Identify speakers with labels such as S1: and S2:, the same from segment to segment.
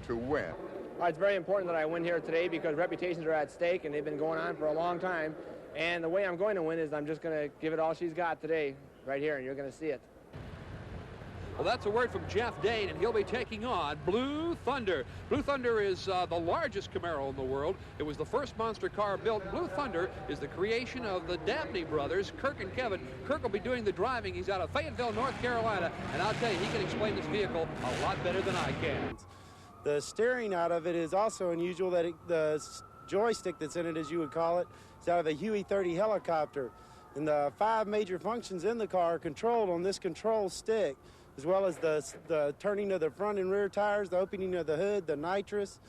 S1: to win?
S2: It's very important that I win here today because reputations are at stake and they've been going on for a long time. And the way I'm going to win is I'm just going to give it all she's got today, right here, and you're going to see it.
S3: Well, that's a word from Jeff Dane, and he'll be taking on Blue Thunder. Blue Thunder is the largest Camaro in the world. It was the first monster car built. Blue Thunder is the creation of the Dabney brothers, Kirk and Kevin. Kirk will be doing the driving. He's out of Fayetteville, North Carolina, and I'll tell you, he can explain this vehicle a lot better than I can.
S4: The steering out of it is also unusual. That the joystick that's in it, as you would call it, is out of a Huey 30 helicopter. And the 5 major functions in the car are controlled on this control stick, as well as the turning of the front and rear tires, the opening of the hood, the nitrous,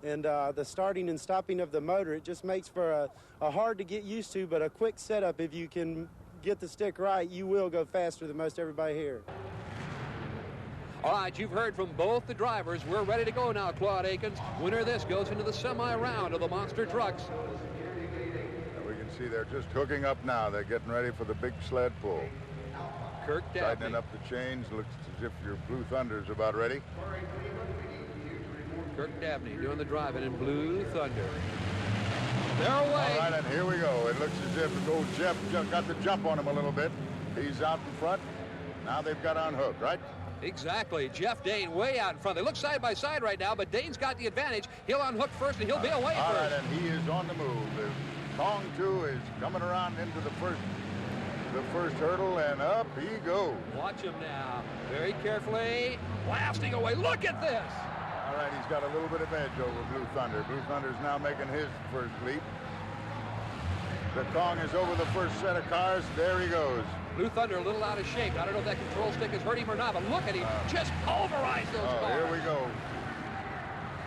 S4: and the starting and stopping of the motor. It just makes for a hard to get used to, but a quick setup. If you can get the stick right, you will go faster than most everybody here.
S3: All right, you've heard from both the drivers. We're ready to go now, Claude Akins. Winner of this goes into the semi-round of the Monster Trucks.
S1: And we can see they're just hooking up now. They're getting ready for the big sled pull.
S3: Kirk Dabney.
S1: Tightening up the chains. Looks as if your Blue Thunder's about ready.
S3: Kirk Dabney doing the driving in Blue Thunder. They're away.
S1: All right, and here we go. It looks as if old Jeff got the jump on him a little bit. He's out in front. Now they've got on hook, right?
S3: Exactly. Jeff Dane way out in front. They look side by side right now, but Dane's got the advantage. He'll unhook first, and he'll be away
S1: all
S3: first.
S1: All right, and he is on the move. The Kong 2 is coming around into the first hurdle, and up he goes.
S3: Watch him now. Very carefully. Blasting away. Look at this.
S1: All right, he's got a little bit of edge over Blue Thunder. Blue Thunder's now making his first leap. The Kong is over the first set of cars. There he goes.
S3: Blue Thunder a little out of shape. I don't know if that control stick has hurt him or not, but look at him. Just pulverized those cars.
S1: Here we go.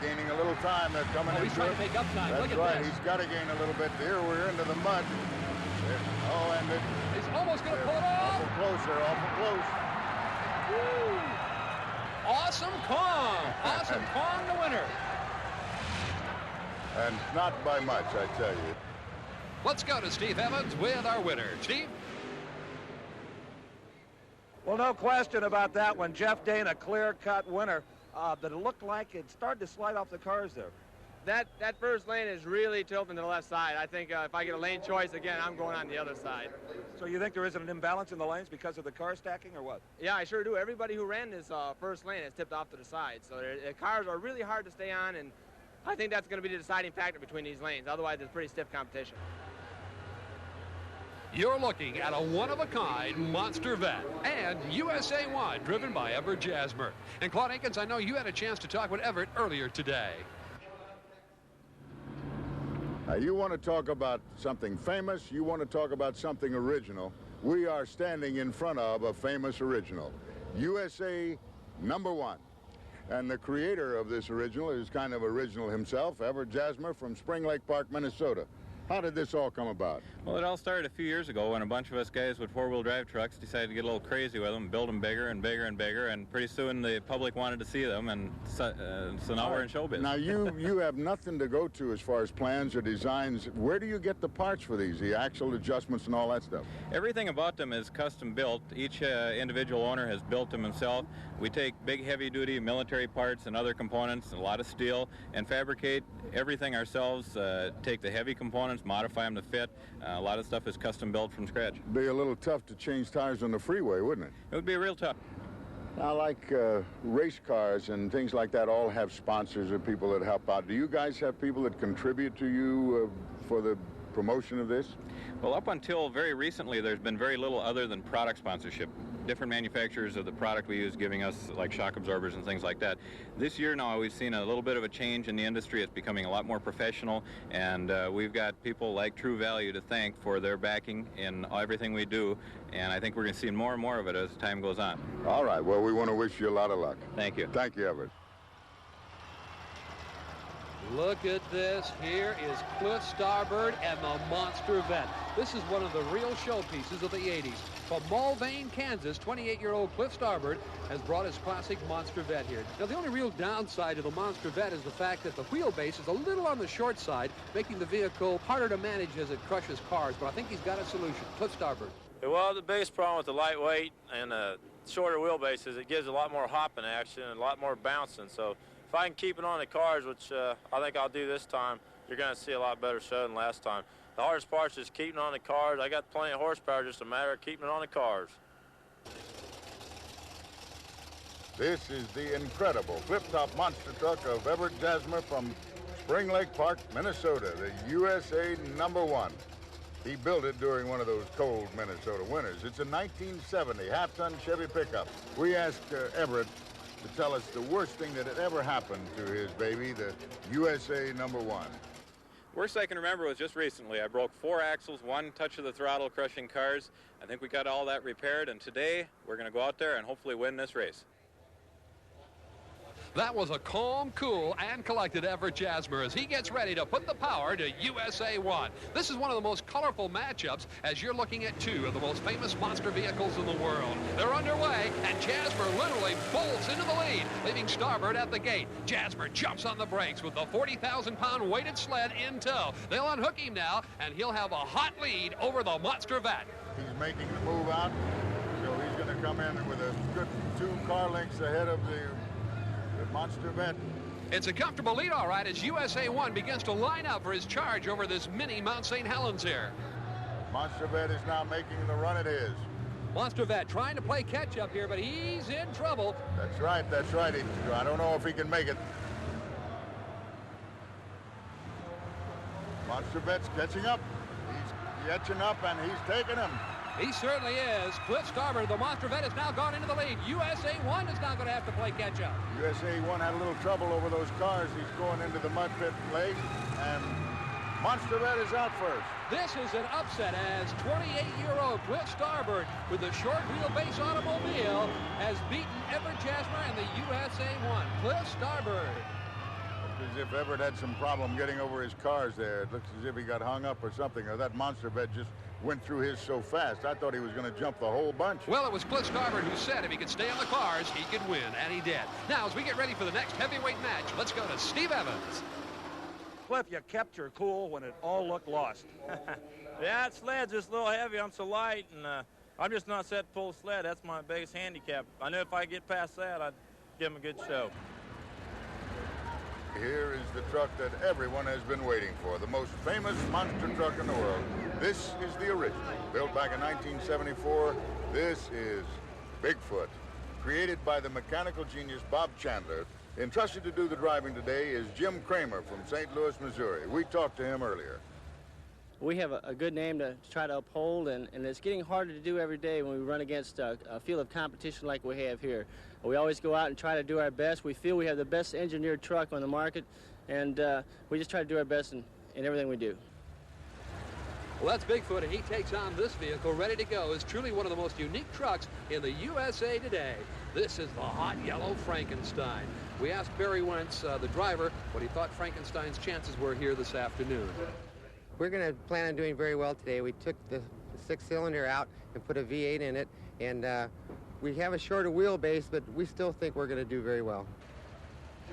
S1: Gaining a little time. They're coming into
S3: he's trying to make up time.
S1: That's
S3: look at
S1: right.
S3: this.
S1: He's got to gain a little bit. Here we're into the mud. And
S3: he's almost going to pull it off.
S1: Awful closer. Awful close.
S3: Woo. Awesome Kong. Awesome Kong, the winner.
S1: And not by much, I tell you.
S3: Let's go to Steve Evans with our winner. Steve?
S5: Well, no question about that one. Jeff Dane, a clear-cut winner. But it looked like it started to slide off the cars there.
S2: That first lane is really tilting to the left side. I think if I get a lane choice again, I'm going on the other side.
S5: So you think there isn't an imbalance in the lanes because of the car stacking or what?
S2: Yeah, I sure do. Everybody who ran this first lane has tipped off to the side. So the cars are really hard to stay on, and I think that's going to be the deciding factor between these lanes. Otherwise, it's pretty stiff competition.
S3: You're looking at a one-of-a-kind monster vet and USA 1 driven by Everett Jasmer. And Claude Akins, I know you had a chance to talk with Everett earlier today.
S1: Now, you want to talk about something famous, you want to talk about something original. We are standing in front of a famous original, USA #1. And the creator of this original is kind of original himself, Everett Jasmer from Spring Lake Park, Minnesota. How did this all come about?
S6: Well, it all started a few years ago when a bunch of us guys with four-wheel drive trucks decided to get a little crazy with them, build them bigger and bigger and bigger, and pretty soon the public wanted to see them, and so now we're in showbiz.
S1: Now, you have nothing to go to as far as plans or designs. Where do you get the parts for these, the axle adjustments and all that stuff?
S6: Everything about them is custom built. Each individual owner has built them himself. We take big, heavy-duty military parts and other components, and a lot of steel, and fabricate everything ourselves, take the heavy components, modify them to fit. A lot of stuff is custom built from scratch.
S1: It'd be a little tough to change tires on the freeway, wouldn't it?
S6: It would be real tough.
S1: Now, like race cars and things like that all have sponsors or people that help out. Do you guys have people that contribute to you for the promotion of this?
S6: Well, up until very recently, there's been very little other than product sponsorship. Different manufacturers of the product we use giving us like shock absorbers and things like that. This year now we've seen a little bit of a change in the industry. It's becoming a lot more professional, and we've got people like True Value to thank for their backing in everything we do, and I think we're going to see more and more of it as time goes on.
S1: All right, well, we want to wish you a lot of luck.
S6: Thank you.
S1: Thank you, Everett.
S3: Look at this. Here is Cliff Starbird and the Monster Vet. This is one of the real showpieces of the 80s. From Mulvane, Kansas, 28-year-old Cliff Starbird has brought his classic Monster Vet here. Now, the only real downside to the Monster Vet is the fact that the wheelbase is a little on the short side, making the vehicle harder to manage as it crushes cars, but I think he's got a solution. Cliff Starbird.
S7: Well, the biggest problem with the lightweight and the shorter wheel base is it gives a lot more hopping action and a lot more bouncing. So if if I can keep it on the cars, which I think I'll do this time, you're going to see a lot better show than last time. The hardest part is just keeping it on the cars. I got plenty of horsepower, just a matter of keeping it on the cars.
S1: This is the incredible flip-top monster truck of Everett Jasmer from Spring Lake Park, Minnesota, the USA #1. He built it during one of those cold Minnesota winters. It's a 1970 half-ton Chevy pickup. We asked Everett to tell us the worst thing that had ever happened to his baby, the USA #1.
S6: Worst I can remember was just recently. I broke 4 axles, 1 touch of the throttle, crushing cars. I think we got all that repaired, and today we're going to go out there and hopefully win this race.
S3: That was a calm, cool, and collected Everett Jasmer as he gets ready to put the power to USA 1. This is one of the most colorful matchups as you're looking at 2 of the most famous monster vehicles in the world. They're underway, and Jasmer literally bolts into the lead, leaving Starbird at the gate. Jasmer jumps on the brakes with the 40,000-pound weighted sled in tow. They'll unhook him now, and he'll have a hot lead over the monster vet.
S1: He's making the move out, so he's going to come in with a good 2 car lengths ahead of the monster vet.
S3: It's a comfortable lead, all right, as USA 1 begins to line up for his charge over this mini Mount St. Helens here.
S1: Monster vet is now making the run it is.
S3: Monster vet trying to play catch-up here, but he's in trouble.
S1: That's right, that's right. I don't know if he can make it. Monster vet's catching up. He's catching up, and he's taking him.
S3: He certainly is. Cliff Starbird, the monster vet, has now gone into the lead. USA 1 is now going to have to play catch-up.
S1: USA 1 had a little trouble over those cars. He's going into the mud pit late, and monster vet is out first.
S3: This is an upset as 28-year-old Cliff Starbird with the short wheelbase automobile has beaten Everett Jasmer and the USA 1. Cliff Starbird.
S1: Looks as if Everett had some problem getting over his cars there. It looks as if he got hung up or something, or that monster vet just went through his so fast. I thought he was going to jump the whole bunch.
S3: Well, it was Cliff Starbird who said if he could stay on the cars, he could win, and he did. Now, as we get ready for the next heavyweight match, let's go to Steve Evans.
S5: Cliff, you kept your cool when it all looked lost.
S7: Yeah, that sled's just a little heavy. I'm so light, and I'm just not set to pull the sled. That's my biggest handicap. I knew if I get past that, I'd give him a good show.
S1: Here is the truck that everyone has been waiting for, the most famous monster truck in the world. This is the original, built back in 1974. This is Bigfoot, created by the mechanical genius Bob Chandler. Entrusted to do the driving today is Jim Kramer from St. Louis, Missouri. We talked to him earlier.
S8: We have a good name to try to uphold, and it's getting harder to do every day when we run against a field of competition like we have here. We always go out and try to do our best. We feel we have the best engineered truck on the market, and we just try to do our best in everything we do.
S3: Well, that's Bigfoot, and he takes on this vehicle ready to go. It's truly one of the most unique trucks in the USA today. This is the hot yellow Frankenstein. We asked Barry Wentz, the driver, what he thought Frankenstein's chances were here this afternoon.
S9: We're going to plan on doing very well today. We took the 6-cylinder out and put a V8 in it, and we have a shorter wheelbase, but we still think we're going to do very well.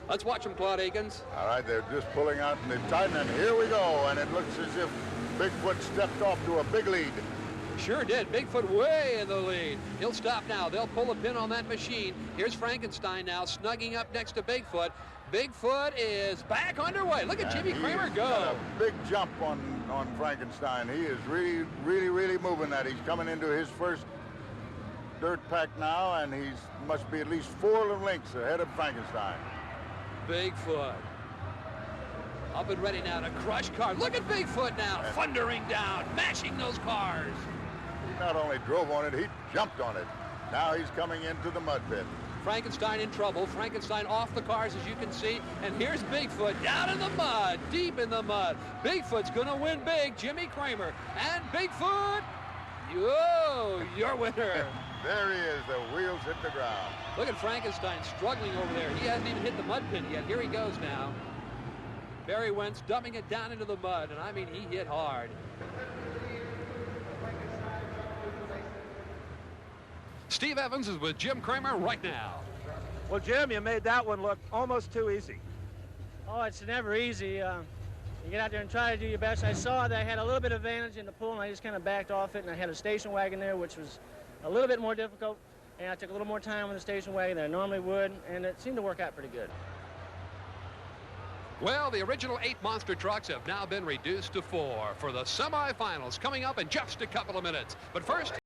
S3: Let's watch them, Claude Akins.
S1: All right, they're just pulling out and they're tightening, and here we go, and it looks as if Bigfoot stepped off to a big lead.
S3: Sure did. Bigfoot way in the lead. He'll stop now. They'll pull a pin on that machine. Here's Frankenstein now snugging up next to Bigfoot. Bigfoot is back underway. Look at Jimmy Kramer go.
S1: Got a big jump on Frankenstein. He is really moving that. He's coming into his first dirt pack now, and he must be at least 4 lengths ahead of Frankenstein.
S3: Bigfoot up and ready now to crush cars. Look at Bigfoot now, thundering down, mashing those cars.
S1: He not only drove on it, he jumped on it. Now he's coming into the mud pit.
S3: Frankenstein in trouble. Frankenstein off the cars, as you can see. And here's Bigfoot down in the mud, deep in the mud. Bigfoot's going to win big, Jimmy Kramer. And Bigfoot, your winner.
S1: There he is. The wheels hit the ground.
S3: Look at Frankenstein struggling over there. He hasn't even hit the mud pit yet. Here he goes now. Barry Wentz dumping it down into the mud, and I mean, he hit hard. Steve Evans is with Jim Kramer right now.
S5: Well, Jim, you made that one look almost too easy.
S8: Oh, it's never easy. You get out there and try to do your best. I saw that I had a little bit of advantage in the pool, and I just kind of backed off it, and I had a station wagon there, which was a little bit more difficult, and I took a little more time on the station wagon than I normally would, and it seemed to work out pretty good.
S3: Well, the original 8 monster trucks have now been reduced to 4 for the semifinals coming up in just a couple of minutes. But first,